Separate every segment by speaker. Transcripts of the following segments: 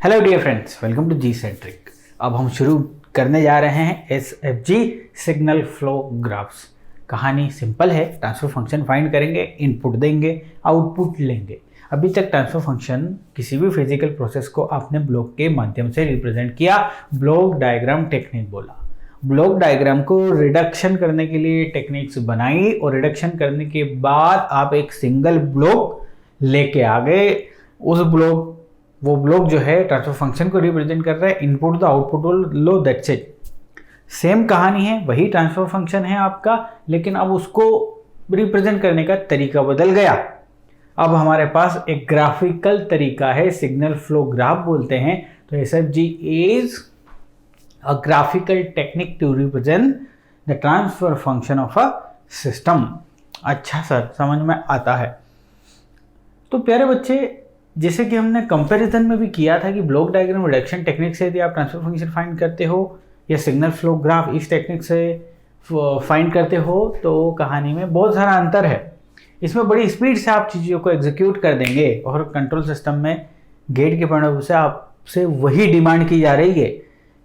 Speaker 1: Hello dear friends, welcome to G centric. अब हम शुरू करने जा रहे हैं SFG सिग्नल फ्लो ग्राफ्स। कहानी सिंपल है, ट्रांसफर फंक्शन फाइंड करेंगे, इनपुट देंगे, आउटपुट लेंगे। अभी तक ट्रांसफर फंक्शन किसी भी फिजिकल प्रोसेस को आपने ब्लॉक के माध्यम से रिप्रेजेंट किया, ब्लॉक डायग्राम टेक्निक बोला। ब्लॉक डायग्राम को रिडक्शन करने के लिए टेक्निक्स बनाई और रिडक्शन करने के बाद आप एक सिंगल ब्लॉक लेके आ गए। वो ब्लॉक जो है ट्रांसफर फंक्शन को रिप्रेजेंट कर रहा है, इनपुट दो output low, that's it. Same कहानी है, वही ट्रांसफर फंक्शन है आपका, लेकिन अब उसको रिप्रेजेंट करने का तरीका बदल गया। अब हमारे पास एक ग्राफिकल तरीका है, सिग्नल फ्लो ग्राफ बोलते हैं। तो SFG is a graphical technique to represent the transfer function of a system. अच्छा सर, समझ में आता है। तो प्यारे बच्चे, जैसे कि हमने कंपैरिजन में भी किया था कि ब्लॉक डायग्राम रिडक्शन टेक्निक से यदि आप ट्रांसफर फंक्शन फाइंड करते हो या सिग्नल फ्लो ग्राफ इस टेक्निक से फाइंड करते हो, तो कहानी में बहुत सारा अंतर है। इसमें बड़ी स्पीड से आप चीज़ों को एग्जीक्यूट कर देंगे और कंट्रोल सिस्टम में गेट के पॉइंट ऑफ व्यू से आपसे वही डिमांड की जा रही है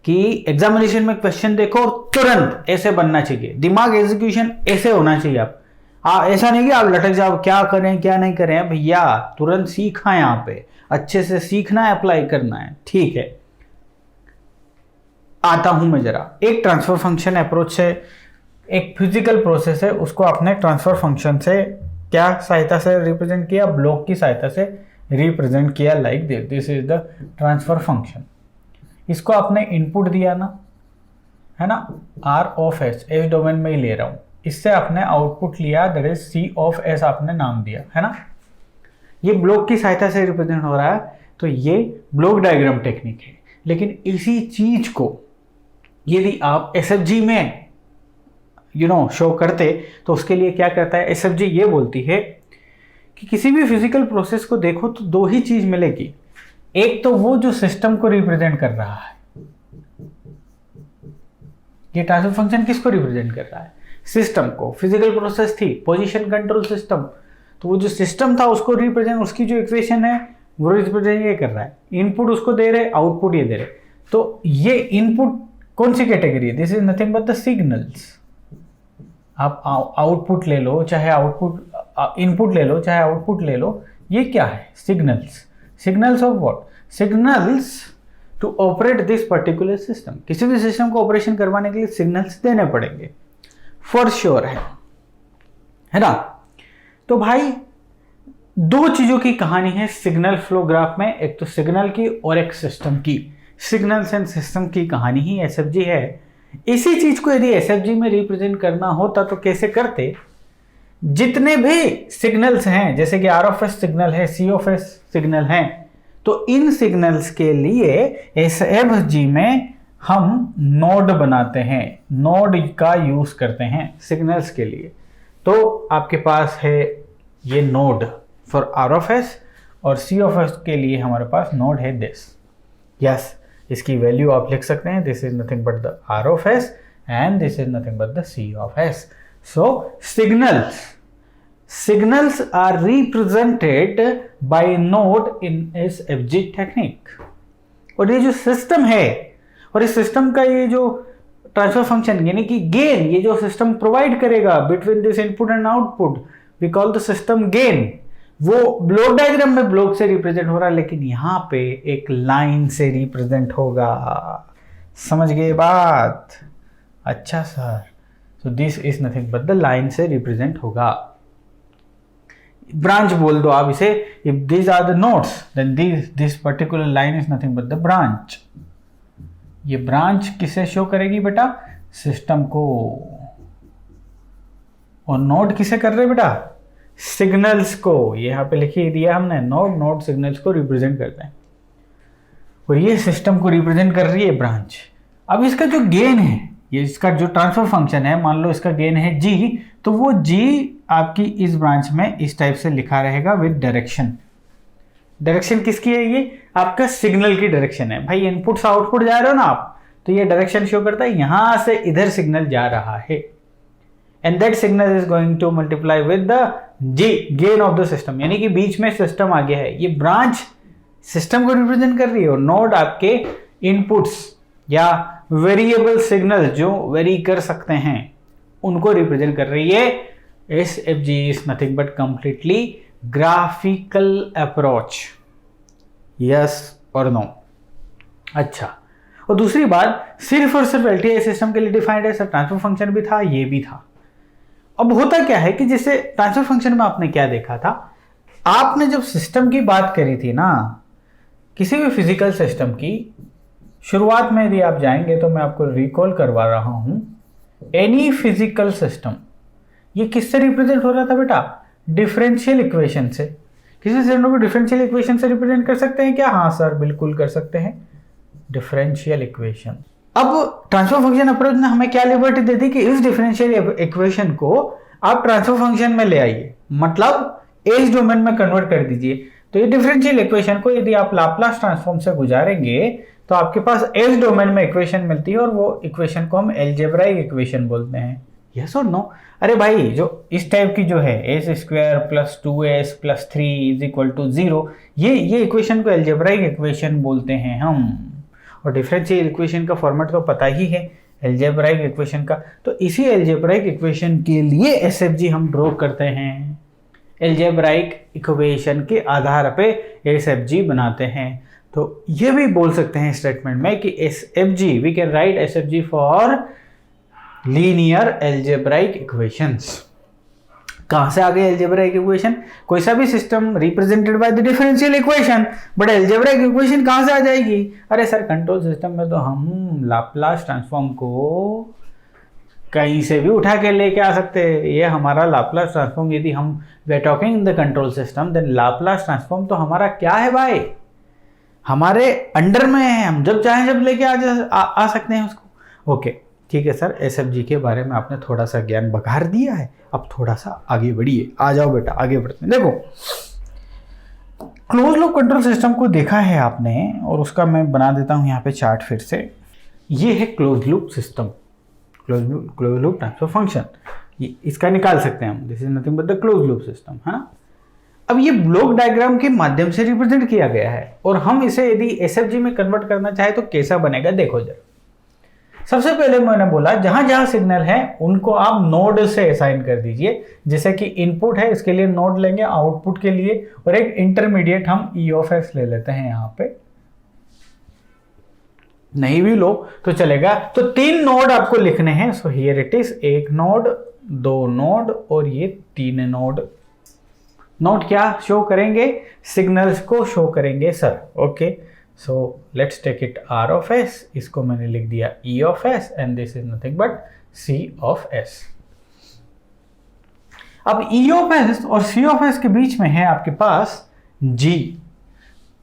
Speaker 1: कि एग्जामिनेशन में क्वेश्चन देखो और तुरंत ऐसे बनना चाहिए, दिमाग एग्जीक्यूशन ऐसे होना चाहिए। आप ऐसा नहीं कि आप लटक जाओ, क्या करें क्या नहीं करें। भैया तुरंत सीखा, यहाँ पे अच्छे से सीखना है, अप्लाई करना है। ठीक है, आता हूं मैं जरा। एक ट्रांसफर फंक्शन अप्रोच से एक फिजिकल प्रोसेस है, उसको आपने ट्रांसफर फंक्शन से क्या सहायता से रिप्रेजेंट किया, ब्लॉक की सहायता से रिप्रेजेंट किया। Like this is the transfer function. इसको आपने इनपुट दिया ना, है ना, R of S, S domain में ही ले रहा हूं। इससे आपने आउटपुट लिया, that is C of S आपने नाम दिया, है ना। ये ब्लॉक की सहायता से रिप्रेजेंट हो रहा है, तो ये ब्लॉक डायग्राम टेक्निक है। लेकिन इसी चीज को यदि आप SFG में शो करते, तो उसके लिए क्या करता है SFG, ये बोलती है कि किसी भी फिजिकल प्रोसेस को देखो तो दो ही चीज मिलेगी। एक तो वो जो सिस्टम को रिप्रेजेंट कर रहा है, ये ट्रांसफर फंक्शन किसको रिप्रेजेंट कर रहा है, सिस्टम को। फिजिकल प्रोसेस थी पोजीशन कंट्रोल सिस्टम, तो वो जो सिस्टम था उसको रिप्रेजेंट, उसकी जो इक्वेशन है वो रिप्रेजेंट ये कर रहा है। इनपुट उसको दे रहे, आउटपुट ये दे रहे। तो ये इनपुट कौन सी कैटेगरी है, this is nothing but the signals. आप आउटपुट ले लो चाहे इनपुट ले लो चाहे आउटपुट ले लो, ये क्या है, signals. Signals of what, signals to operate this particular system. किसी भी सिस्टम को ऑपरेशन करवाने के लिए सिग्नल्स देने पड़ेंगे, फॉर श्योर है ना। तो भाई दो चीजों की कहानी है सिग्नल फ्लो ग्राफ में, एक तो सिग्नल की और एक सिस्टम की। सिग्नल्स एंड सिस्टम की कहानी ही SFG है। इसी चीज को यदि SFG में रिप्रेजेंट करना होता तो कैसे करते, जितने भी सिग्नल्स हैं, जैसे कि R ऑफ S सिग्नल है, C ऑफ S सिग्नल है, तो इन सिग्नल्स के लिए SFG में हम नोड बनाते हैं, नोड का यूज करते हैं सिग्नल्स के लिए। तो आपके पास है ये node for R of S, और C ऑफ S के लिए हमारे पास नोड है दिस। यस, इसकी वैल्यू आप लिख सकते हैं, this is nothing but the R of S and this is nothing but the C of S। So signals are represented by node in SFG technique. और ये जो सिस्टम है, और इस सिस्टम का ये जो ट्रांसफर फंक्शन यानी कि गेन, ये जो सिस्टम प्रोवाइड करेगा between this input and output, we call the system gain. वो ब्लॉक डायग्राम में ब्लॉक से रिप्रेजेंट हो रहा है, लेकिन यहाँ पे एक लाइन से रिप्रेजेंट होगा। समझ गए बात? अच्छा sir, so this is nothing but the line से रिप्रेजेंट होगा। ब्रांच बोल दो आप इसे। If these are the nodes then this particular line is nothing but the branch. ये ब्रांच किसे शो करेगी बेटा, सिस्टम को। और नोड किसे कर रहे बेटा, सिग्नल्स को। यहाँ पे लिखी दिया हमने, नोड सिग्नल्स को रिप्रेजेंट करते हैं, और ये सिस्टम को रिप्रेजेंट कर रही है ब्रांच। अब इसका जो गेन है, ये इसका जो ट्रांसफर फंक्शन है, मान लो इसका गेन है G, तो वो G आपकी इस ब्रांच में इस टाइप से लिखा रहेगा विद डायरेक्शन। डायरेक्शन किसकी है, ये आपका सिग्नल की डायरेक्शन है। भाई इनपुट से आउटपुट जा रहे हो ना आप, तो ये डायरेक्शन शो करता है यहां से इधर सिग्नल जा रहा है, and that signal is going to multiply with the G, gain of the system. यानी कि बीच में सिस्टम आ गया है, ये ब्रांच सिस्टम को रिप्रेजेंट कर रही है और नोड आपके इनपुट्स या वेरिएबल सिग्नल जो वेरी कर सकते हैं उनको रिप्रेजेंट कर रही है। SFG is nothing but completely graphical approach, yes और नो। अच्छा, और दूसरी बात, सिर्फ और सिर्फ LTI सिस्टम के लिए डिफाइंड है सर, ट्रांसफर फंक्शन भी था, ये भी था। अब होता क्या है कि जैसे ट्रांसफर फंक्शन में आपने क्या देखा था, आपने जब सिस्टम की बात करी थी ना, किसी भी फिजिकल सिस्टम की शुरुआत में यदि आप जाएंगे तो मैं आपको रिकॉल करवा रहा हूं, एनी फिजिकल सिस्टम ये किससे रिप्रेजेंट हो रहा था बेटा? डिफरेंशियल इक्वेशन से। किसी सिस्टम को डिफरेंशियल इक्वेशन से रिप्रेजेंट कर सकते हैं क्या? हाँ सर, बिल्कुल कर सकते हैं, डिफरेंशियल इक्वेशन। अब ट्रांसफर फंक्शन अप्रोच ने हमें क्या लिबर्टी दे दी कि इस डिफरेंशियल इक्वेशन को आप ट्रांसफर फंक्शन में ले आइए, मतलब एज डोमेन में कन्वर्ट कर दीजिए। तो ये डिफरेंशियल इक्वेशन को यदि आप लाप्लास ट्रांसफॉर्म से गुजारेंगे तो आपके पास एज डोमेन में इक्वेशन मिलती है और वो इक्वेशन को हम एल्जेब्राइक इक्वेशन बोलते हैं, यस और नो? अरे भाई, जो इस टाइप की जो है a² + 2s + 3 = 0, ये इक्वेशन को एल्जेब्राइक इक्वेशन बोलते हैं हम। और डिफरेंशियल इक्वेशन का फॉर्मेट तो पता ही है एल्जेब्राइक इक्वेशन का, तो इसी एल्जेब्राइक इक्वेशन के लिए SFG हम ड्रॉ करते हैं, एल्जेब्राइक इक्वेशन के आधार पे SFG बनाते हैं। तो ये भी बोल सकते हैं स्टेटमेंट में कि SFG, we can write SFG for linear algebraic equations. कहां से आ गई एल्जेब्राइक इक्वेशन? कोई सा भी system represented by the differential equation, but algebraic equation कहां से आ जाएगी? अरे सर, कंट्रोल सिस्टम में तो हम लाप्लास ट्रांसफॉर्म को कहीं से भी उठा के लेके आ सकते हैं। ये हमारा लाप्लास ट्रांसफॉर्म, यदि हम we are talking in the control system, then Laplace transform तो हमारा क्या है भाई? हमारे अंडर में है, हम जब चाहें जब लेके आ सकते हैं उसको। ओके, ठीक है सर, SFG के बारे में आपने थोड़ा सा ज्ञान बघार दिया है, अब थोड़ा सा आगे बढ़िए। आ जाओ बेटा, आगे बढ़ते हैं। देखो, क्लोज लूप कंट्रोल सिस्टम को देखा है आपने, और उसका मैं बना देता हूं यहाँ पे चार्ट फिर से। ये है close loop system, close loop transfer function, इसका निकाल सकते हैं हम, this is nothing but the close loop system, है ना। अब ये ब्लॉक डायग्राम के माध्यम से रिप्रेजेंट किया गया है, और हम इसे यदि SFG में कन्वर्ट करना चाहे तो कैसा बनेगा, देखो जरा। सबसे पहले मैंने बोला जहां जहां सिग्नल है उनको आप नोड से असाइन कर दीजिए। जैसे कि इनपुट है, इसके लिए नोड लेंगे, आउटपुट के लिए, और एक इंटरमीडिएट हम E ले लेते हैं यहां पे, नहीं भी लो तो चलेगा। तो 3 नोड आपको लिखने हैं। So here it is, 1 node, 2 node और ये 3 नोड। नोड क्या शो करेंगे? सिग्नल्स को शो करेंगे sir. Okay, so let's take it R, इसको मैंने लिख दिया E and this is nothing but C। अब E और C के बीच में है आपके पास G,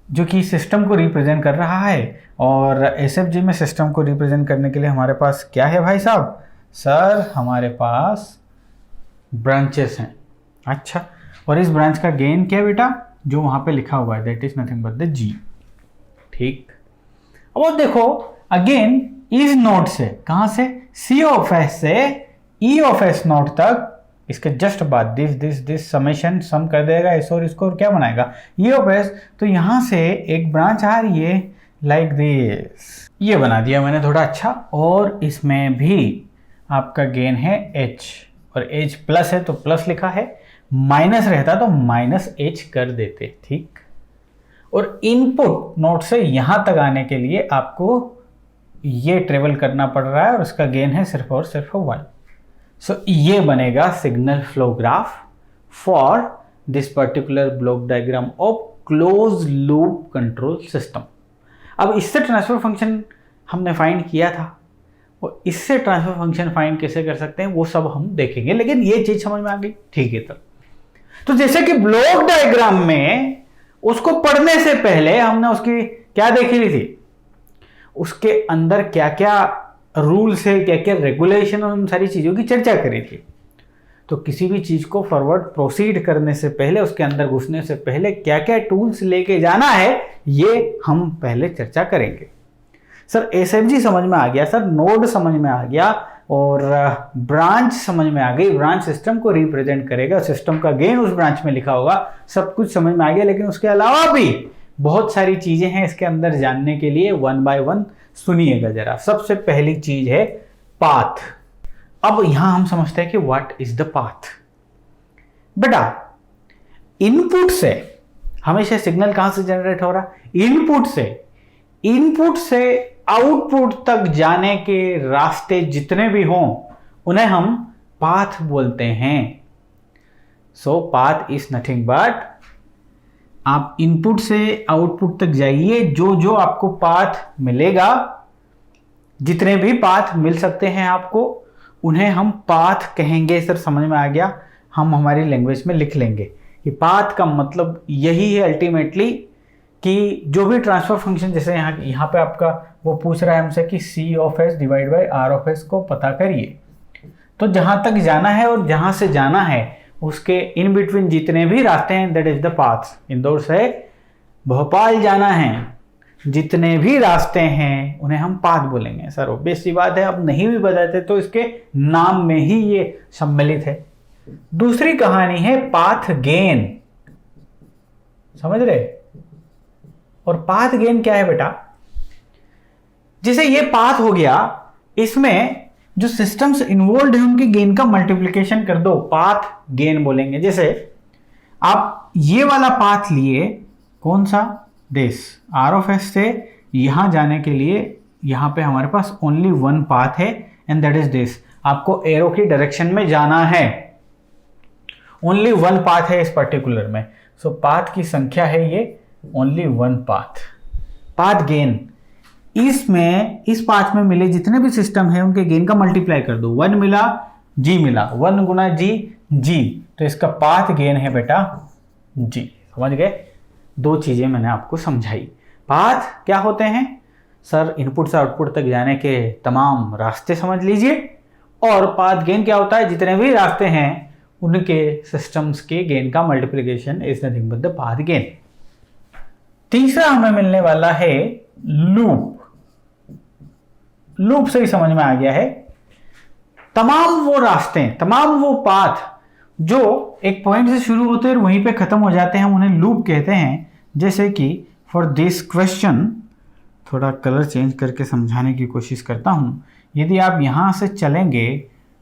Speaker 1: जो कि सिस्टम को रिप्रेजेंट कर रहा है। और SFG में सिस्टम को रिप्रेजेंट करने के लिए हमारे पास क्या है भाई साहब? सर, हमारे पास ब्रांचेस हैं। अच्छा, और इस ब्रांच का गेन क्या है बेटा? जो वहां पे लिखा हुआ है, that is nothing but the G। ठीक, अब देखो अगेन इस नोड से, कहां से? C से E नोड तक, इसके जस्ट बाद दिस समेशन सम कर देगा इस और इसको, क्या बनाएगा? E। तो यहां से एक ब्रांच आ रही है लाइक दिस, ये बना दिया मैंने थोड़ा अच्छा। और इसमें भी आपका गेन है H, और H प्लस है तो प्लस लिखा है, माइनस रहता तो -H कर देते। ठीक, और इनपुट नोड से यहां तक आने के लिए आपको ये ट्रेवल करना पड़ रहा है, और उसका गेन है सिर्फ और सिर्फ 1। सो ये बनेगा signal flow graph for this particular block diagram of close loop control system. अब इससे ट्रांसफर फंक्शन हमने फाइंड किया था, और इससे ट्रांसफर फंक्शन फाइंड कैसे कर सकते हैं वो सब हम देखेंगे, लेकिन ये चीज समझ में आ गई। ठीक है, तो जैसे कि ब्लॉक डायग्राम में उसको पढ़ने से पहले हमने उसकी क्या देखी थी, उसके अंदर क्या क्या रूल्स है, क्या क्या रेगुलेशन, और उन सारी चीजों की चर्चा करी थी। तो किसी भी चीज को फॉरवर्ड प्रोसीड करने से पहले, उसके अंदर घुसने से पहले क्या क्या टूल्स लेके जाना है, ये हम पहले चर्चा करेंगे। सर, SFG समझ में आ गया, सर नोड समझ में आ गया, और ब्रांच समझ में आ गई, ब्रांच सिस्टम को रिप्रेजेंट करेगा, सिस्टम का गेन उस ब्रांच में लिखा होगा, सब कुछ समझ में आ गया। लेकिन उसके अलावा भी बहुत सारी चीजें हैं इसके अंदर जानने के लिए, वन बाय वन सुनिएगा जरा। सबसे पहली चीज है पाथ। अब यहां हम समझते हैं कि व्हाट इज द पाथ। बेटा इनपुट से हमेशा सिग्नल कहां से जनरेट हो रहा? इनपुट से आउटपुट तक जाने के रास्ते जितने भी हों उन्हें हम पाथ बोलते हैं। सो पाथ इज नथिंग बट, आप इनपुट से आउटपुट तक जाइए, जो जो आपको पाथ मिलेगा, जितने भी पाथ मिल सकते हैं आपको, उन्हें हम पाथ कहेंगे। सर समझ में आ गया? हम हमारी लैंग्वेज में लिख लेंगे कि पाथ का मतलब यही है अल्टीमेटली कि जो भी ट्रांसफर फंक्शन, जैसे यहाँ पे आपका वो पूछ रहा है हमसे कि C of S divide by R of S को पता करिए। तो जहां तक जाना है और जहां से जाना है उसके इन बिटवीन जितने भी रास्ते हैं, that is the path. Indore से भोपाल जाना है, जितने भी रास्ते हैं उन्हें हम पाथ बोलेंगे। सर ऑब्वियस सी बात है, अब नहीं भी बताते तो इसके नाम में ही ये सम्मिलित है। दूसरी कहानी है पाथ गेन, समझ रहे? और पाथ गेन क्या है बेटा? जैसे ये पाथ हो गया, इसमें जो सिस्टम्स इन्वॉल्व है उनके गेन का मल्टीप्लिकेशन कर दो, पाथ गेन बोलेंगे। जैसे आप ये वाला पाथ लिए, कौन सा? दिस आर ऑफ एस से यहां जाने के लिए यहां पे हमारे पास ओनली वन पाथ है एंड दैट इज दिस। आपको एरो की डायरेक्शन में जाना है, ओनली वन पाथ है इस पर्टिकुलर में। सो पाथ की संख्या है ये only one path. Path gain, इसमें इस पाथ में मिले जितने भी सिस्टम है उनके गेन का मल्टीप्लाई कर दो। 1 मिला, जी मिला, 1 गुना जी, तो इसका पाथ गेन है बेटा जी। समझ गए? दो चीजें मैंने आपको समझाई। पाथ क्या होते हैं? सर इनपुट से आउटपुट तक जाने के तमाम रास्ते समझ लीजिए। और पाथ गेन क्या होता है? जितने भी रास्ते हैं उनके सिस्टम्स के गेन का multiplication is nothing but the path gain. तीसरा हमें मिलने वाला है लूप। लूप से ही समझ में आ गया है, तमाम वो रास्ते, तमाम वो पाथ जो एक पॉइंट से शुरू होते हैं और वहीं पे खत्म हो जाते हैं, उन्हें लूप कहते हैं। जैसे कि फॉर दिस क्वेश्चन, थोड़ा कलर चेंज करके समझाने की कोशिश करता हूं। यदि आप यहां से चलेंगे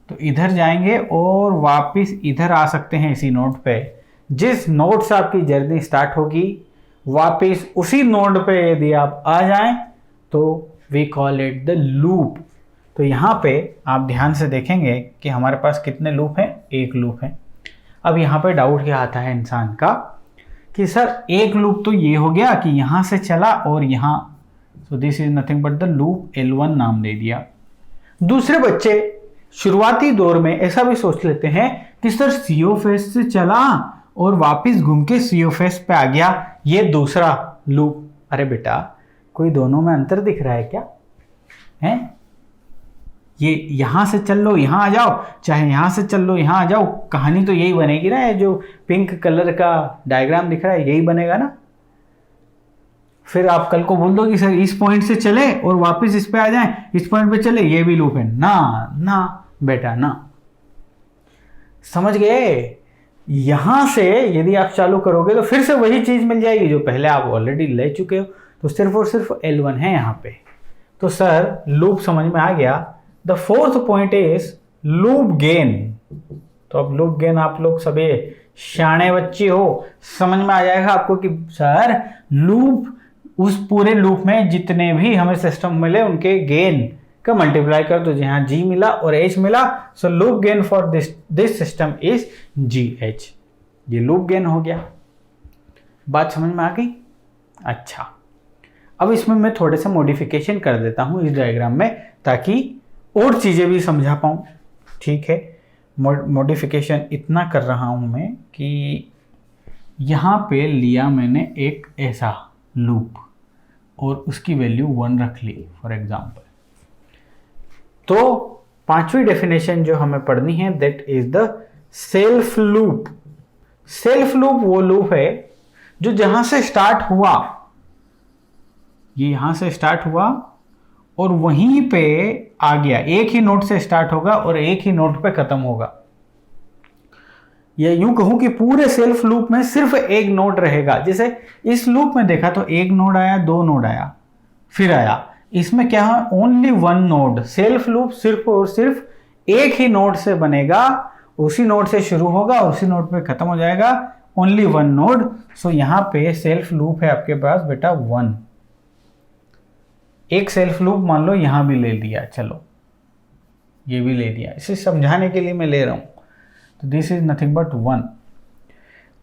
Speaker 1: तो इधर जाएंगे और वापस इधर आ सकते हैं इसी नोड पे। जिस नोड से आपकी जर्नी स्टार्ट होगी वापस उसी नोड पे यदि आप आ जाएं तो we call it the loop. तो यहाँ पे आप ध्यान से देखेंगे कि हमारे पास कितने लूप हैं? एक लूप है। अब यहाँ पे डाउट क्या आता है इंसान का कि सर एक लूप तो ये हो गया कि यहाँ से चला और यहाँ, सो this is nothing but the loop L1 नाम दे दिया। दूसरे बच्चे शुरुआती दौर में ऐसा भी सोच लेते हैं कि सर सी ऑफ एस से चला और वापस घूम के सी ऑफ एस पे आ गया, ये दूसरा लूप। अरे बेटा कोई दोनों में अंतर दिख रहा है क्या? है ये यहां से चल लो यहां आ जाओ, चाहे यहां से चल लो यहां आ जाओ, कहानी तो यही बनेगी ना। ये जो पिंक कलर का डायग्राम दिख रहा है यही बनेगा ना। फिर आप कल को बोल दो कि सर इस पॉइंट से चले और वापस इस पे आ जाएं, इस पॉइंट पे चले, ये भी लूप है ना। ना बेटा ना, समझ गए? यहां से यदि आप चालू करोगे तो फिर से वही चीज मिल जाएगी जो पहले आप ऑलरेडी ले चुके हो। तो सिर्फ और सिर्फ L1 है यहाँ पे। तो सर लूप समझ में आ गया। The fourth point is loop gain. तो अब लूप गेन आप लोग सभी शाणे बच्चे हो, समझ में आ जाएगा आपको कि सर लूप, उस पूरे लूप में जितने भी हमें सिस्टम मिले उनके गेन का मल्टीप्लाई कर दो। जहां G मिला और H मिला, so loop gain for this system is GH। ये लूप गेन हो गया। बात समझ में आ गई? अच्छा, अब इसमें मैं थोड़े से मॉडिफिकेशन कर देता हूं इस डायग्राम में ताकि और चीजें भी समझा पाऊं। ठीक है, मॉडिफिकेशन इतना कर रहा हूं मैं कि यहां पे लिया मैंने एक ऐसा लूप और उसकी वैल्यू 1 रख ली फॉर एग्जांपल। तो पांचवी डेफिनेशन जो हमें पढ़नी है that is the self loop. Self loop वो लूप है जो जहां से स्टार्ट हुआ, ये यहां से स्टार्ट हुआ और वहीं पे आ गया, एक ही नोड से स्टार्ट होगा और एक ही नोड पे खत्म होगा। या यूं कहूं कि पूरे सेल्फ लूप में सिर्फ एक नोड रहेगा। जैसे इस लूप में देखा तो एक नोड आया, दो नोड आया, फिर आया। इसमें क्या है, only one node. Self loop सिर्फ और सिर्फ एक ही नोड से बनेगा, उसी नोड से शुरू होगा, उसी नोड पे खत्म हो जाएगा। Only one node. सो यहां पे सेल्फ लूप है आपके पास बेटा 1। एक सेल्फ लूप मान लो यहां भी ले लिया, चलो ये भी ले लिया, इसे समझाने के लिए मैं ले रहा हूं। तो दिस इज नथिंग बट 1।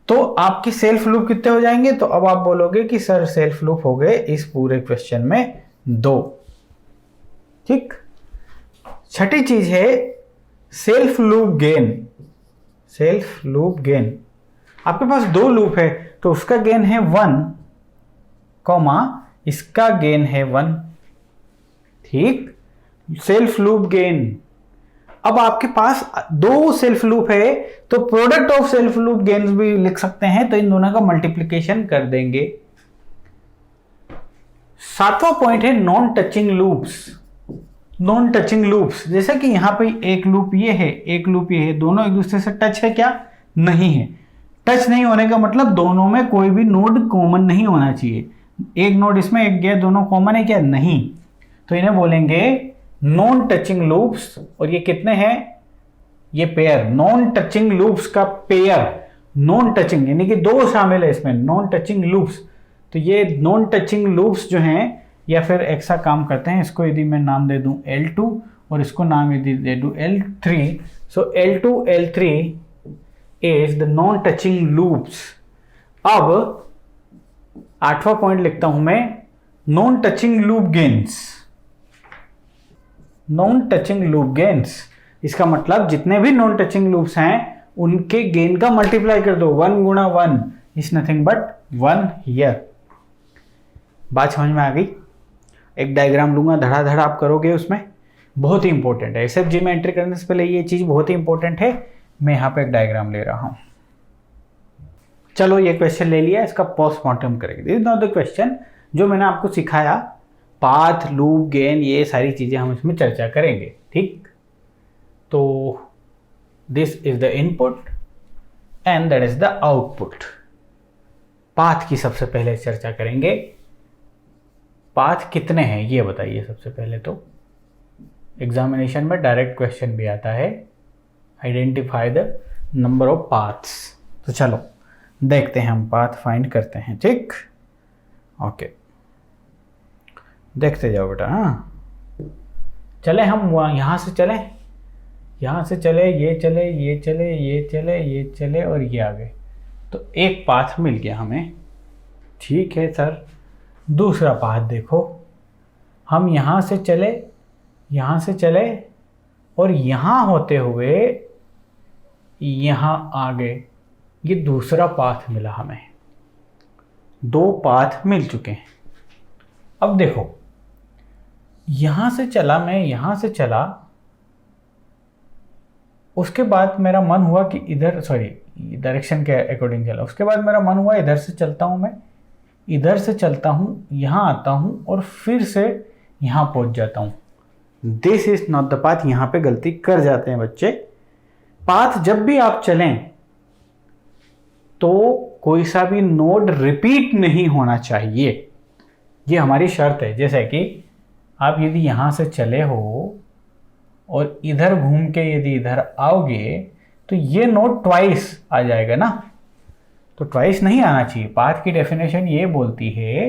Speaker 1: तो आपके सेल्फ लूप कितने हो जाएंगे? तो अब आप बोलोगे कि सर सेल्फ लूप हो गए इस पूरे क्वेश्चन में 2। ठीक। छठी चीज है self loop gain. Self loop gain, आपके पास 2 लूप है तो उसका गेन है 1, कॉमा इसका गेन है 1। ठीक। Self loop gain. अब आपके पास 2 सेल्फ लूप है तो product of self loop gains भी लिख सकते हैं, तो इन दोनों का मल्टीप्लिकेशन कर देंगे। 7वां पॉइंट है non touching loops. Non touching loops, जैसे कि यहां पे एक लूप ये है, एक लूप ये है, दोनों एक दूसरे से टच है क्या? नहीं है। टच नहीं होने का मतलब दोनों में कोई भी नोड कॉमन नहीं होना चाहिए। एक नोड इसमें, एक गया, दोनों कॉमन है क्या? नहीं। तो इन्हें बोलेंगे नॉन टचिंग लूप्स। और ये कितने हैं? ये पेयर, नॉन टचिंग लूप्स का पेयर। नॉन टचिंग यानी कि 2 शामिल है इसमें, नॉन टचिंग लूप्स। तो ये नॉन टचिंग लूप्स जो हैं, या फिर ऐसा काम करते हैं, इसको यदि मैं नाम दे दूं L2 और इसको नाम यदि दे दूं L3, so L2 L3 is the non touching loops. अब 8वां पॉइंट लिखता हूं मैं, non touching loop gains. Non touching loop gains, इसका मतलब जितने भी नॉन टचिंग लूप्स हैं उनके गेन का मल्टीप्लाई कर दो। 1 गुणा 1 इज नथिंग बट 1 हियर। बात समझ में आ गई? एक डायग्राम लूंगा, धड़ा आप करोगे उसमें, बहुत ही इंपॉर्टेंट है। एसएफजी में एंट्री करने से पहले ये चीज बहुत ही इंपॉर्टेंट है। मैं यहां पे एक डायग्राम ले रहा हूं। चलो ये क्वेश्चन ले लिया, इसका पोस्टमार्टम करेंगे। This is not the question. जो मैंने आपको सिखाया, पाथ, लूप, गेन, ये सारी चीजें हम इसमें चर्चा करेंगे। ठीक। तो this is the input and that is the output. Path की सबसे पहले चर्चा करेंगे। पाथ कितने हैं ये बताइए सबसे पहले। तो एग्जामिनेशन में डायरेक्ट क्वेश्चन भी आता है, identify the number of paths. तो चलो देखते हैं, हम पाथ फाइंड करते हैं। ठीक, ओके, देखते जाओ बेटा। हाँ, चले हम यहाँ से चले, यहाँ से चले, ये चले, ये चले, ये चले, ये चले और ये आ गए। तो एक पाथ मिल गया हमें। ठीक है सर, दूसरा पाथ देखो, हम यहाँ से चले, यहाँ से चले और यहाँ होते हुए यहाँ आ गए। ये दूसरा पाथ मिला हमें। 2 पाथ मिल चुके हैं। अब देखो, यहाँ से चला मैं, यहाँ से चला, उसके बाद मेरा मन हुआ कि इधर, सॉरी डायरेक्शन के अकॉर्डिंग चला। उसके बाद मेरा मन हुआ इधर से चलता हूँ, मैं इधर से चलता हूँ, यहाँ आता हूँ और फिर से यहाँ पहुँच जाता हूँ। This is not the path. यहाँ पे गलती कर जाते हैं बच्चे। पाथ जब भी आप चलें तो कोई सा भी नोड रिपीट नहीं होना चाहिए, ये हमारी शर्त है। जैसे कि आप यदि यहाँ से चले हो और इधर घूम के यदि इधर आओगे तो ये नोड ट्वाइस आ जाएगा ना, तो ट्वाइस नहीं आना चाहिए। पाथ की डेफिनेशन ये बोलती है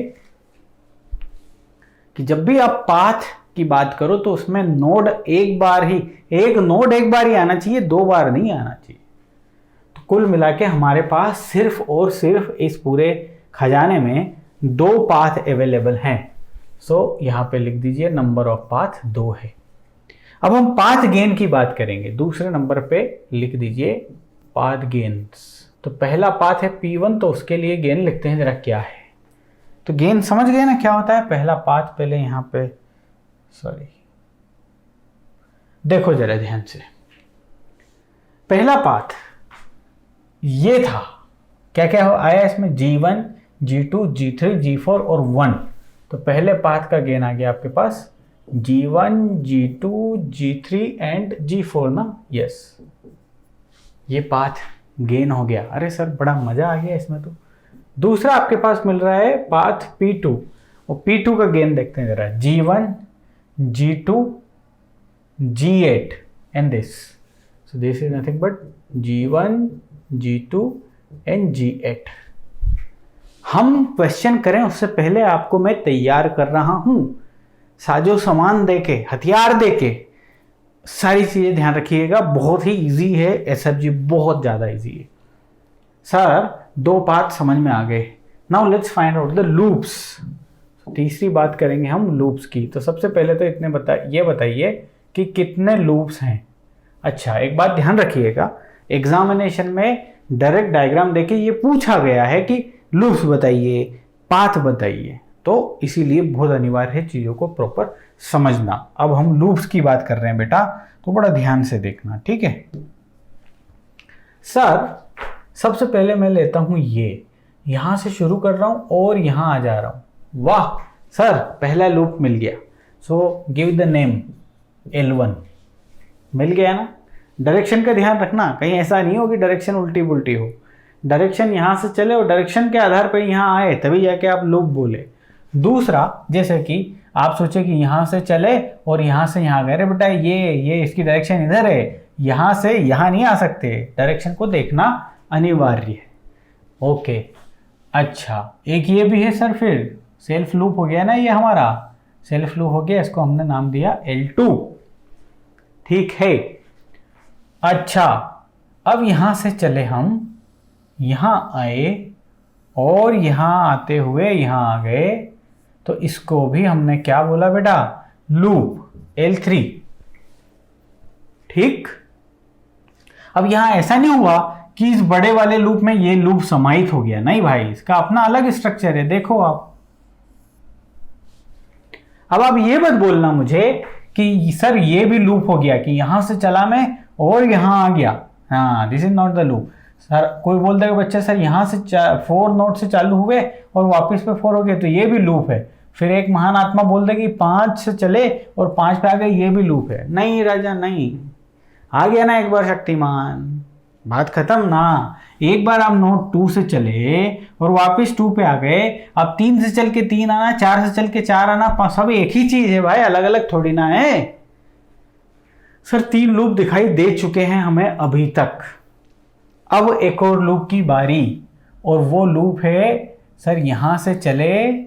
Speaker 1: कि जब भी आप पाथ की बात करो तो उसमें नोड एक बार ही, एक नोड एक बार ही आना चाहिए, 2 बार नहीं आना चाहिए। तो कुल मिला के हमारे पास सिर्फ और सिर्फ इस पूरे खजाने में 2 पाथ अवेलेबल हैं। सो यहाँ पे लिख दीजिए नंबर ऑफ पाथ 2 है। अब हम पाथ गेन की बात करेंगे। दूसरे नंबर पे लिख दीजिए पाथ गेन्स। तो पहला पाथ है P1, तो उसके लिए गेन लिखते हैं जरा क्या है। तो गेन समझ गए ना क्या होता है। पहला पाथ, पहले यहाँ पे, सॉरी देखो जरा ध्यान से, पहला पाथ ये था, क्या क्या हो आया इसमें, G1, G2, G3, G4 और 1। तो पहले पाथ का गेन आ गया आपके पास G1, G2, G3 and G4 ना। यस, ये पाथ गेन हो गया। अरे सर बड़ा मजा आ गया इसमें तो। दूसरा आपके पास मिल रहा है पाथ P2, और P2 का गेन देखते हैं जरा, G1, G2, G8 and this, so this is nothing but G1, G2 and G8। हम क्वेश्चन करें उससे पहले आपको मैं तैयार कर रहा हूं, साजो सामान देके, हथियार देके, सारी चीजें ध्यान रखिएगा। बहुत ही इजी है SFG, बहुत ज्यादा इजी है। सर दो पाथ समझ में आ गए, now let's find out the loops. तीसरी बात करेंगे हम लूप्स की। तो सबसे पहले तो इतने बताइए कि कितने लूप्स हैं। अच्छा एक बात ध्यान रखिएगा, एग्जामिनेशन में डायरेक्ट डायग्राम देके ये पूछा गया है कि लूप्स बताइए, पाथ बताइए, तो इसीलिए बहुत अनिवार्य है चीज़ों को प्रॉपर समझना। अब हम लूप्स की बात कर रहे हैं बेटा, तो बड़ा ध्यान से देखना, ठीक है। सर सबसे पहले मैं लेता हूं ये, यहां से शुरू कर रहा हूं और यहां आ जा रहा हूं। वाह सर पहला लूप मिल गया, so give the name L1। मिल गया ना। डायरेक्शन का ध्यान रखना, कहीं ऐसा नहीं हो कि डायरेक्शन उल्टी पुल्टी हो। डायरेक्शन यहां से चले और डायरेक्शन के आधार पर यहां आए तभी जाके आप लूप बोले। दूसरा, जैसे कि आप सोचे कि यहां से चले और यहां से यहां गए, अरे बेटा ये इसकी डायरेक्शन इधर है, यहां से यहां नहीं आ सकते, डायरेक्शन को देखना अनिवार्य है। ओके अच्छा, एक ये भी है सर, फिर सेल्फ लूप हो गया ना, ये हमारा सेल्फ लूप हो गया, इसको हमने नाम दिया L2, ठीक है। अच्छा अब यहां से चले हम, यहां आए और यहां आते हुए यहां आ गए, तो इसको भी हमने क्या बोला बेटा, लूप L3, ठीक। अब यहां ऐसा नहीं हुआ कि इस बड़े वाले लूप में ये लूप समाहित हो गया, नहीं भाई, इसका अपना अलग स्ट्रक्चर है, देखो आप। अब आप ये मत बोलना मुझे कि सर ये भी लूप हो गया, कि यहां से चला मैं और यहां आ गया, हाँ this is not the loop. Sir कोई बोल देगा बच्चा सर यहां से 4 नोड से चालू हुए और वापस पे 4 हो गए, तो ये भी लूप है। फिर एक महान आत्मा बोल दे कि 5 से चले और 5 पे आ गए, ये भी लूप है। नहीं राजा नहीं, आ गया ना एक बार शक्तिमान, बात खत्म ना। एक बार आप नोड 2 से चले और वापस 2 पे आ गए, अब 3 से चल के 3 आना, 4 से चल के 4 आना, सब एक ही चीज है भाई, अलग अलग थोड़ी ना है। सर 3 लूप दिखाई दे चुके हैं हमें अभी तक, अब एक और लूप की बारी, और वो लूप है सर यहां से चले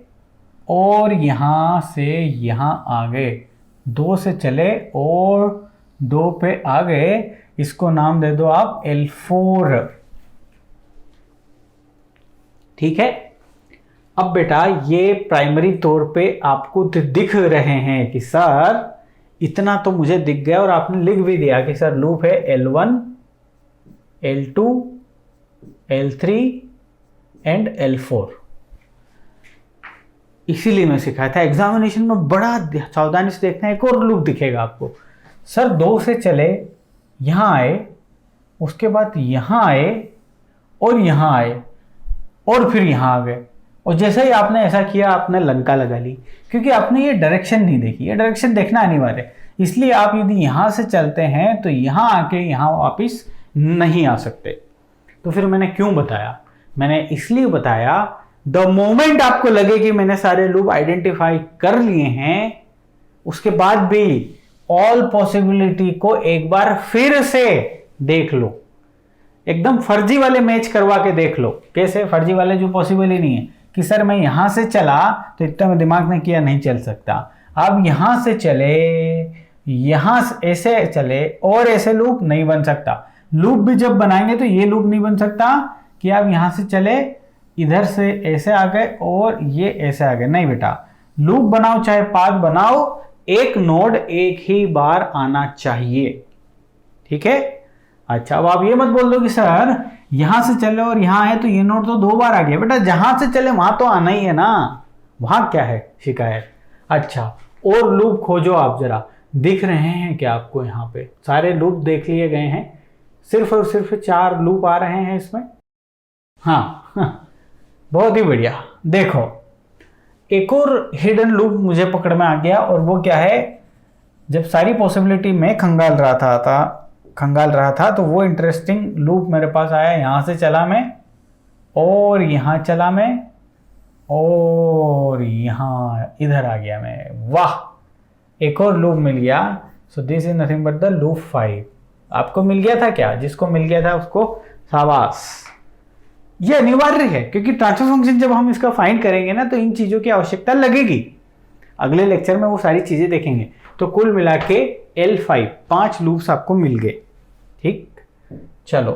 Speaker 1: और यहां से यहां आ गए, 2 से चले और 2 पे आ गए, इसको नाम दे दो आप L4, ठीक है। अब बेटा ये प्राइमरी तौर पे आपको दिख रहे हैं कि सर इतना तो मुझे दिख गया, और आपने लिख भी दिया कि सर लूप है L1, L2, L3 and L4। इसीलिए मैं सिखाया था, एग्जामिनेशन में बड़ा सावधानी से देखना है। एक और लूप दिखेगा आपको, सर 2 से चले, यहां आए, उसके बाद यहां आए और यहां आए और फिर यहां आ गए, और जैसे ही आपने ऐसा किया आपने लंका लगा ली, क्योंकि आपने ये डायरेक्शन नहीं देखी। ये डायरेक्शन देखना अनिवार्य है, इसलिए आप यदि यहां से चलते हैं तो यहां आके यहां वापिस नहीं आ सकते। तो फिर मैंने क्यों बताया, मैंने इसलिए बताया, द मोमेंट आपको लगे कि मैंने सारे लूप आइडेंटिफाई कर लिए हैं, उसके बाद भी ऑल पॉसिबिलिटी को एक बार फिर से देख लो, एकदम फर्जी वाले मैच करवा के देख लो। कैसे फर्जी वाले, जो पॉसिबल ही नहीं है, कि सर मैं यहां से चला तो इतना मैं दिमाग ने किया, नहीं चल सकता। अब यहां से चले, यहां से ऐसे चले, और ऐसे लूप नहीं बन सकता। लूप भी जब बनाएंगे तो ये लूप नहीं बन सकता कि आप यहां से चले, इधर से ऐसे आ गए और ये ऐसे आ गए, नहीं बेटा। लूप बनाओ चाहे पाथ बनाओ, एक नोड एक ही बार आना चाहिए, ठीक है। अच्छा अब आप ये मत बोल दो कि सर यहां से चले और यहां आए तो ये नोड तो 2 बार आ गया। बेटा जहां से चले वहां तो आना ही है ना, वहां क्या है शिकायत। अच्छा और लूप खोजो आप जरा, दिख रहे हैं क्या आपको, यहाँ पे सारे लूप देख लिए गए हैं, सिर्फ और सिर्फ 4 लूप आ रहे हैं इसमें। हाँ बहुत ही बढ़िया। देखो एक और हिडन लूप मुझे पकड़ में आ गया, और वो क्या है, जब सारी पॉसिबिलिटी मैं खंगाल रहा था खंगाल रहा था, तो वो इंटरेस्टिंग लूप मेरे पास आया। यहाँ से चला मैं और यहाँ चला मैं और यहाँ इधर आ गया मैं। वाह, एक और लूप मिल गया। सो this is nothing but the loop 5। आपको मिल गया था क्या? जिसको मिल गया था उसको शाबाश। ये अनिवार्य है, क्योंकि ट्रांसफर फंक्शन जब हम इसका फाइंड करेंगे ना, तो इन चीज़ों की आवश्यकता लगेगी। अगले लेक्चर में वो सारी चीज़ें देखेंगे। तो कुल मिला के L5 5 लूप्स आपको मिल गए। ठीक, चलो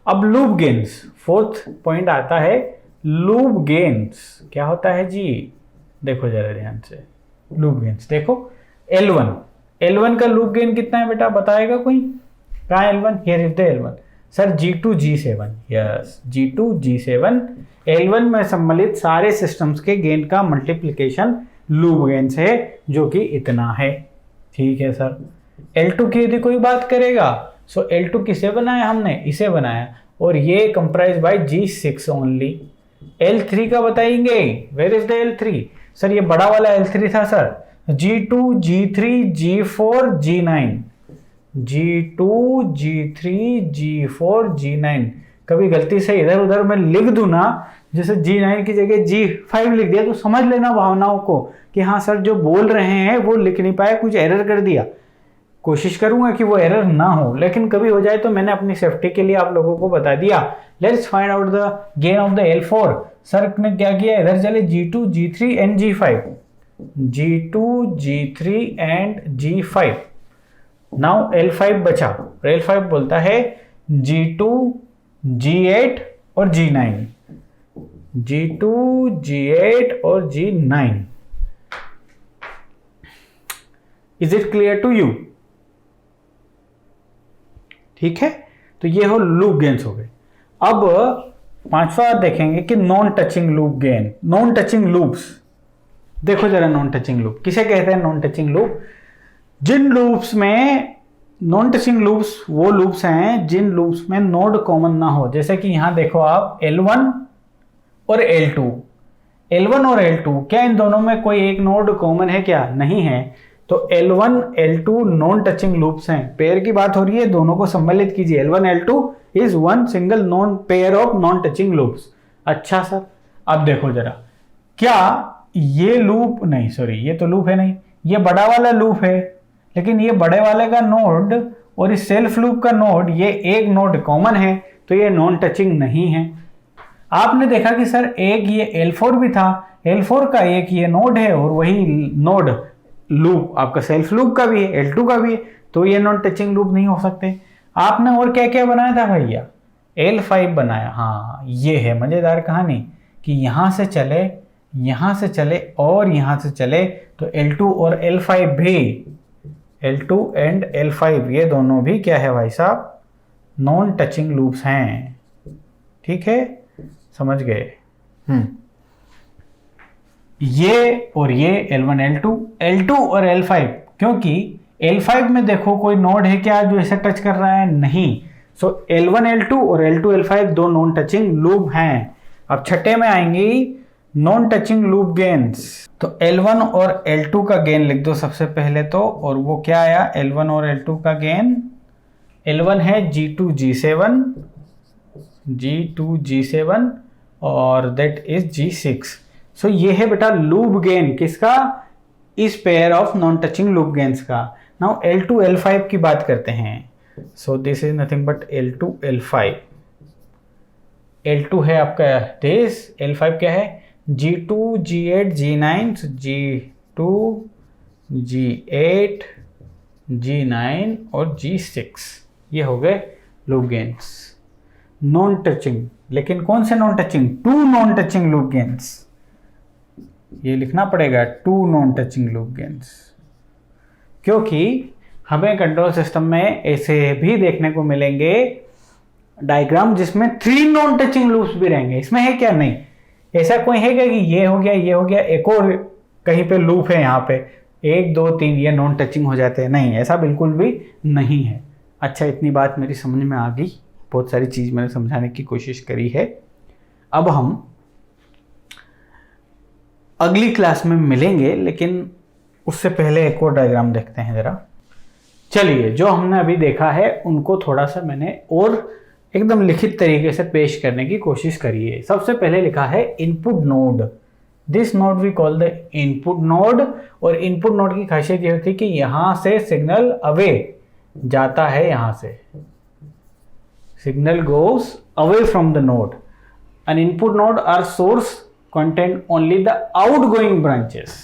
Speaker 1: अब लूप गेन्स, फोर्थ पॉइंट आता है लूप गेन्स। क्या होता है जी? देखो जरा ध्यान से, लूप गेन्स देखो। L1 का लूप गेन कितना है बेटा, बताएगा कोई? कहाँ है L1? Here is the L1 sir, G2 G7। Yes, G2 G7 L1 में सम्मिलित सारे सिस्टम्स के गेन का मल्टीप्लिकेशन लूप गेन्स है, जो कि इतना है। ठीक है सर। L2 की यदि कोई बात करेगा, सो L2 किसे बनाया हमने? इसे बनाया, और ये comprise bye G6 only. L3 का बताएंगे, where is the L3? Sir ये बड़ा वाला L3 था sir, G2 G3 G4 G9, G2 G3 G4 G9। कभी गलती से इधर उधर मैं लिख दूं ना, जैसे G9 की जगह G5 लिख दिया, तो समझ लेना भावनाओं को कि हाँ सर जो बोल रहे हैं वो लिख नहीं पाए, कुछ एरर कर दिया। कोशिश करूंगा कि वो एरर ना हो, लेकिन कभी हो जाए तो मैंने अपनी सेफ्टी के लिए आप लोगों को बता दिया। Let's find out the gain of the L4। Sir ने क्या किया, इधर चले G2 G3 and G5, G2 G3 and G5। Now L5 बचा, L5 बोलता है G2 G8 और G9, G2 G8 और G9। Is it clear to you? ठीक है, तो ये हो लूप गेन्स हो गए। अब पांचवा देखेंगे कि non touching loop gain, non touching loops. देखो जरा, नॉन टचिंग लूप किसे कहते हैं? नॉन टचिंग लूप जिन लूप्स में, नॉन टचिंग लूप्स वो लूप्स हैं जिन लूप्स में नोड कॉमन ना हो। जैसे कि यहां देखो आप L1 और L2, L1 और L2, क्या इन दोनों में कोई एक नोड कॉमन है क्या? नहीं है। तो L1 L2 non touching loops हैं। पेयर की बात हो रही है, दोनों को सम्मिलित कीजिए। L1 L2 is one single non pair of non touching loops. अच्छा सर, अब देखो जरा, क्या ये लूप, नहीं सॉरी ये तो लूप है नहीं, ये बड़ा वाला लूप है, लेकिन ये बड़े वाले का नोड और इस सेल्फ लूप का नोड, ये एक नोड कॉमन है, तो ये नॉन टचिंग नहीं है। आपने देखा कि सर एक ये L4 भी था, L4 का एक ये नोड है, और वही नोड लूप आपका सेल्फ लूप का भी है, L2 का भी है, तो ये नॉन टचिंग लूप नहीं हो सकते। आपने और क्या क्या बनाया था भैया? L5 बनाया। हाँ, ये है मजेदार कहानी कि यहां से चले, यहां से चले और यहां से चले, तो L2 और L5 भी, L2 एंड L5 ये दोनों भी क्या है भाई साहब? नॉन टचिंग लूप्स हैं। ठीक है, समझ गए? ये और ये L1 L2 और L5, क्योंकि L5 में देखो कोई नोड है क्या जो इसे टच कर रहा है? नहीं। सो L1 L2 और L2 L5 दो नॉन टचिंग लूप हैं। अब छठे में आएंगी नॉन टचिंग लूप गेन्स। तो L1 और L2 का गेन लिख दो सबसे पहले तो, और वो क्या आया? L1 और L2 का गेन, L1 है G2 G7 और दैट इज G6। सो ये है बेटा लूप गेन किसका? इस pair of non touching loop gains का। नाउ L2 L5 की बात करते हैं। सो this is nothing but L2 L5। L2 है आपका दिस, L5 क्या है? G2 G8 G9, G2 G8 G9 और G6, ये हो गए लूप गेन्स नॉन टचिंग। लेकिन कौन से non touching? 2 non touching loop gains. ये लिखना पड़ेगा 2 नॉन टचिंग लूप गेन्स, क्योंकि हमें कंट्रोल सिस्टम में ऐसे भी देखने को मिलेंगे डायग्राम जिसमें 3 नॉन टचिंग लूप्स भी रहेंगे। इसमें है क्या? नहीं। ऐसा कोई है क्या कि ये हो गया, ये हो गया, एक और कहीं पे लूप है, यहाँ पे 1 2 3 ये नॉन टचिंग हो जाते हैं? नहीं, ऐसा बिल्कुल भी नहीं है। अच्छा, इतनी बात मेरी समझ में आ गई। बहुत सारी चीज़ मैंने समझाने की कोशिश करी है। अब हम अगली क्लास में मिलेंगे, लेकिन उससे पहले एक और डायग्राम देखते हैं जरा। चलिए, जो हमने अभी देखा है उनको थोड़ा सा मैंने और एकदम लिखित तरीके से पेश करने की कोशिश करी है। सबसे पहले लिखा है input node. This node we call the input node. और इनपुट नोड की खासियत यह होती है कि यहां से सिग्नल अवे जाता है, यहां से signal goes away from the node. An input node are source contain only the outgoing branches,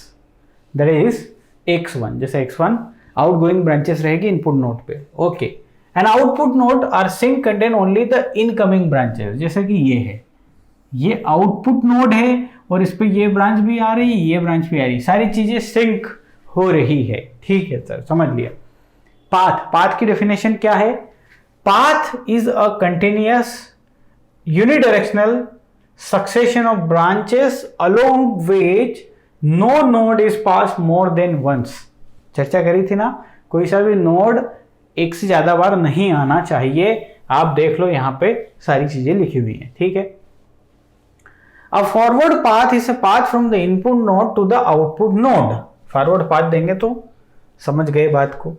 Speaker 1: that is x1, जैसे x1 outgoing branches रहेगी इनपुट नोड पे, okay. And output node are sink contain only the incoming branches, जैसे कि ये है, ये output node है और इस पे ये ब्रांच भी आ रही है, ये ब्रांच भी आ रही है, सारी चीजें सिंक हो रही है। ठीक है सर, समझ लिया। पाथ की डेफिनेशन क्या है? Path is a continuous unidirectional succession of branches along which no node is passed more than once। चर्चा करी थी ना, कोई सा भी नोड एक से ज्यादा बार नहीं आना चाहिए। आप देख लो यहाँ पे सारी चीजें लिखी हुई हैं, ठीक है। A forward path is a path from the input node to the output node. Forward path देंगे तो समझ गए बात को।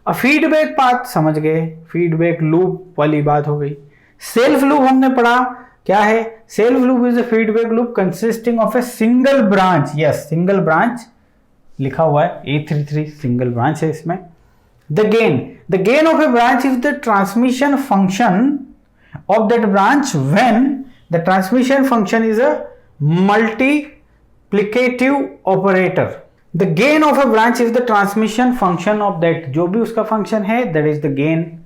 Speaker 1: अ फीडबैक पाथ समझ गए, फीडबैक लूप वाली बात हो गई। सेल्फ लूप हमने पढ़ा, क्या है? Self loop is a feedback loop consisting of a single branch. Yes, single branch लिखा हुआ है, A33 सिंगल ब्रांच है इसमें। The gain of A branch is the transmission function of that branch when the transmission function is a multiplicative operator. The gain of A branch is the transmission function of that, जो भी उसका function है, that is the gain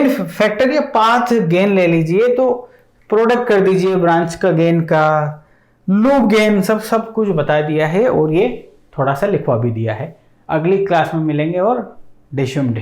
Speaker 1: factor या path gain ले लीजिए, तो product कर दीजिए ब्रांच का गेन का, लूप गेन, सब कुछ बता दिया है और ये थोड़ा सा लिखवा भी दिया है। अगली क्लास में मिलेंगे और डिशुम।